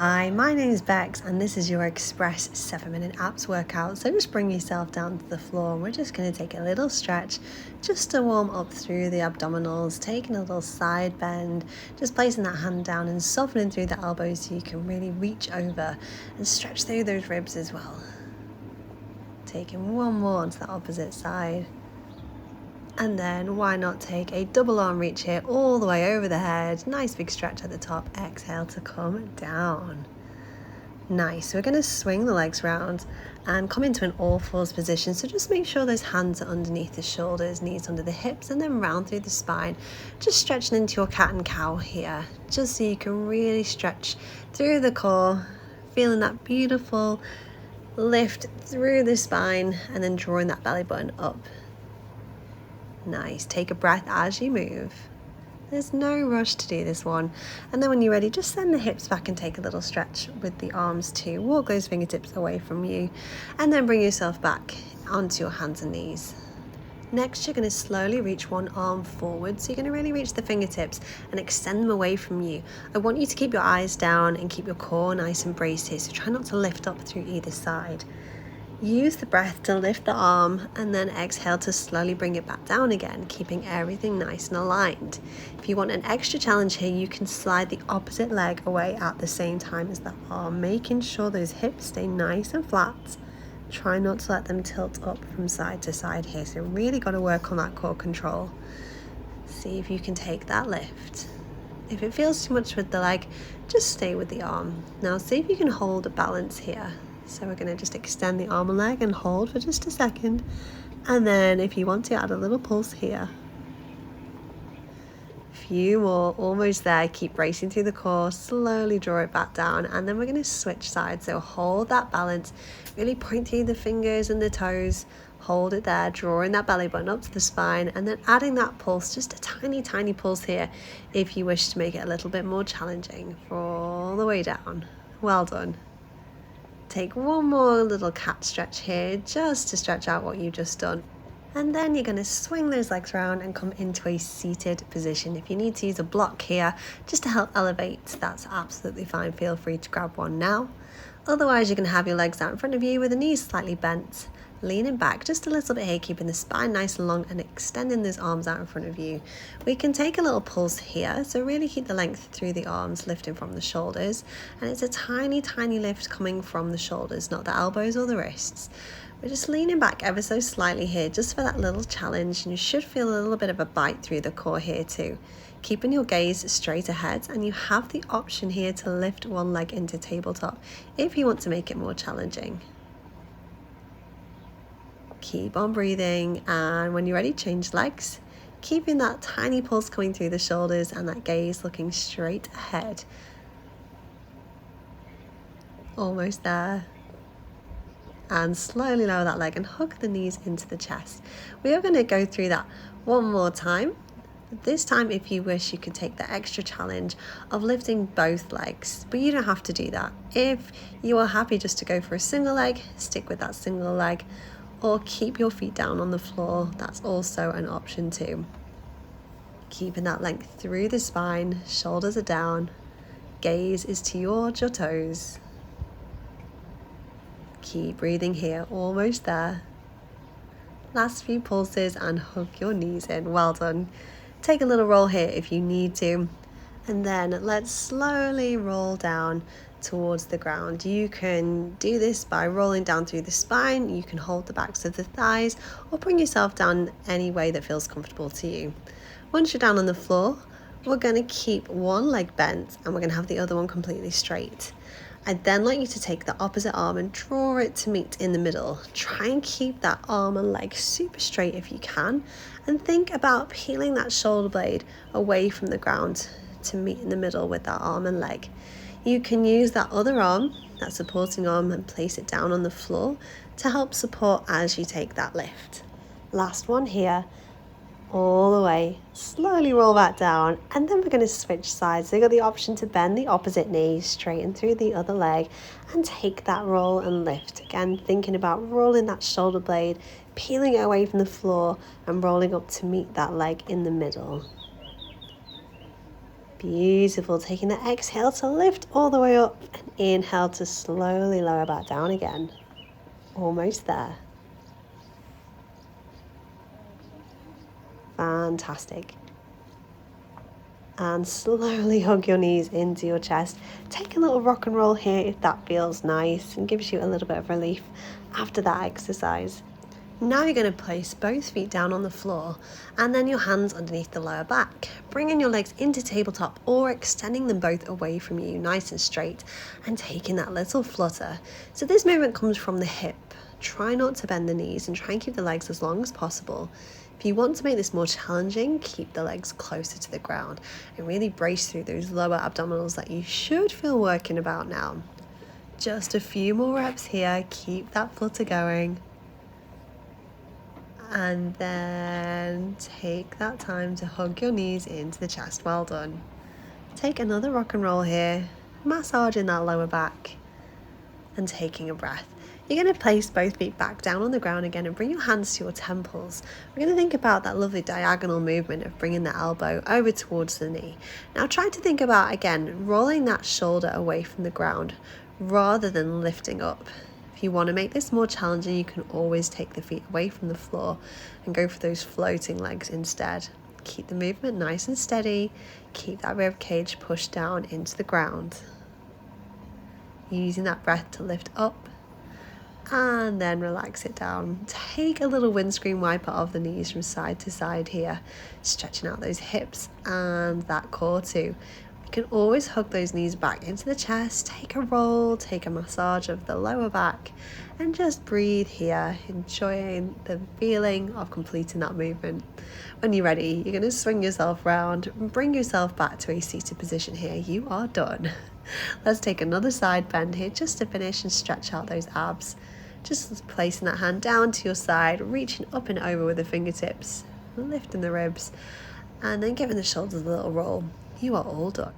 Hi, my name is Bex and this is your Express 7-minute abs workout. So just bring yourself down to the floor and we're just going to take a little stretch just to warm up through the abdominals, taking a little side bend, just placing that hand down and softening through the elbows so you can really reach over and stretch through those ribs as well. Taking one more onto the opposite side. And then why not take a double arm reach here all the way over the head. Nice big stretch at the top. Exhale to come down. Nice. We're going to swing the legs round and come into an all fours position. So just make sure those hands are underneath the shoulders, knees under the hips, and then round through the spine. Just stretching into your cat and cow here, just so you can really stretch through the core, feeling that beautiful lift through the spine and then drawing that belly button up. Nice. Take a breath as you move. There's no rush to do this one. And then when you're ready, just send the hips back and take a little stretch with the arms too. Walk those fingertips away from you and then bring yourself back onto your hands and knees. Next, you're going to slowly reach one arm forward. So you're going to really reach the fingertips and extend them away from you. I want you to keep your eyes down and keep your core nice and braced here. So try not to lift up through either side. Use the breath to lift the arm and then exhale to slowly bring it back down again, keeping everything nice and aligned. If you want an extra challenge here, you can slide the opposite leg away at the same time as the arm, making sure those hips stay nice and flat. Try not to let them tilt up from side to side here, so really got to work on that core control. See if you can take that lift. If it feels too much with the leg, just stay with the arm. Now see if you can hold a balance here. So we're going to just extend the arm and leg and hold for just a second. And then if you want to add a little pulse here. Few more, almost there. Keep bracing through the core, slowly draw it back down. And then we're going to switch sides. So hold that balance, really point through the fingers and the toes. Hold it there, drawing that belly button up to the spine and then adding that pulse, just a tiny pulse here if you wish to make it a little bit more challenging for all the way down. Well done. Take one more little cat stretch here just to stretch out what you've just done. And then you're going to swing those legs around and come into a seated position. If you need to use a block here just to help elevate, that's absolutely fine. Feel free to grab one now. Otherwise, you're going to have your legs out in front of you with the knees slightly bent, leaning back just a little bit here, keeping the spine nice and long and extending those arms out in front of you. We can take a little pulse here, so really keep the length through the arms, lifting from the shoulders. And it's a tiny lift coming from the shoulders, not the elbows or the wrists. We're just leaning back ever so slightly here, just for that little challenge, and you should feel a little bit of a bite through the core here too. Keeping your gaze straight ahead, and you have the option here to lift one leg into tabletop if you want to make it more challenging. Keep on breathing, and when you're ready, change legs, keeping that tiny pulse coming through the shoulders and that gaze looking straight ahead. Almost there. And slowly lower that leg and hook the knees into the chest. We are going to go through that one more time. This time, if you wish, you could take the extra challenge of lifting both legs, but you don't have to do that. If you are happy just to go for a single leg, stick with that single leg, or keep your feet down on the floor. That's also an option too. Keeping that length through the spine, shoulders are down, gaze is towards your toes. Keep breathing here, almost there. Last few pulses and hook your knees in. Well done. Take a little roll here if you need to. And then let's slowly roll down towards the ground. You can do this by rolling down through the spine. You can hold the backs of the thighs or bring yourself down any way that feels comfortable to you. Once you're down on the floor, we're going to keep one leg bent and we're going to have the other one completely straight. I'd then like you to take the opposite arm and draw it to meet in the middle. Try and keep that arm and leg super straight if you can, and think about peeling that shoulder blade away from the ground to meet in the middle with that arm and leg. You can use that other arm, that supporting arm, and place it down on the floor to help support as you take that lift. Last one here. All the way, slowly roll back down, and then we're going to switch sides. So you've got the option to bend the opposite knee, straighten through the other leg, and take that roll and lift. Again, thinking about rolling that shoulder blade, peeling it away from the floor, and rolling up to meet that leg in the middle. Beautiful. Taking the exhale to lift all the way up and inhale to slowly lower back down again. Almost there. Fantastic. And slowly hug your knees into your chest. Take a little rock and roll here if that feels nice and gives you a little bit of relief after that exercise. Now you're going to place both feet down on the floor and then your hands underneath the lower back, bringing your legs into tabletop or extending them both away from you nice and straight and taking that little flutter. So this movement comes from the hip. Try not to bend the knees and try and keep the legs as long as possible. If you want to make this more challenging, keep the legs closer to the ground and really brace through those lower abdominals that you should feel working about now. Just a few more reps here, keep that flutter going. And then take that time to hug your knees into the chest. Well done. Take another rock and roll here, massaging that lower back and taking a breath. You're going to place both feet back down on the ground again and bring your hands to your temples. We're going to think about that lovely diagonal movement of bringing the elbow over towards the knee. Now try to think about, again, rolling that shoulder away from the ground rather than lifting up. If you want to make this more challenging, you can always take the feet away from the floor and go for those floating legs instead. Keep the movement nice and steady. Keep that rib cage pushed down into the ground. Using that breath to lift up and then relax it down. Take a little windscreen wiper of the knees from side to side here, stretching out those hips and that core too. You can always hug those knees back into the chest, take a roll, take a massage of the lower back and just breathe here, enjoying the feeling of completing that movement. When you're ready, you're going to swing yourself round and bring yourself back to a seated position here. You are done. Let's take another side bend here just to finish and stretch out those abs. Just placing that hand down to your side, reaching up and over with the fingertips, lifting the ribs, and then giving the shoulders a little roll. You are all done.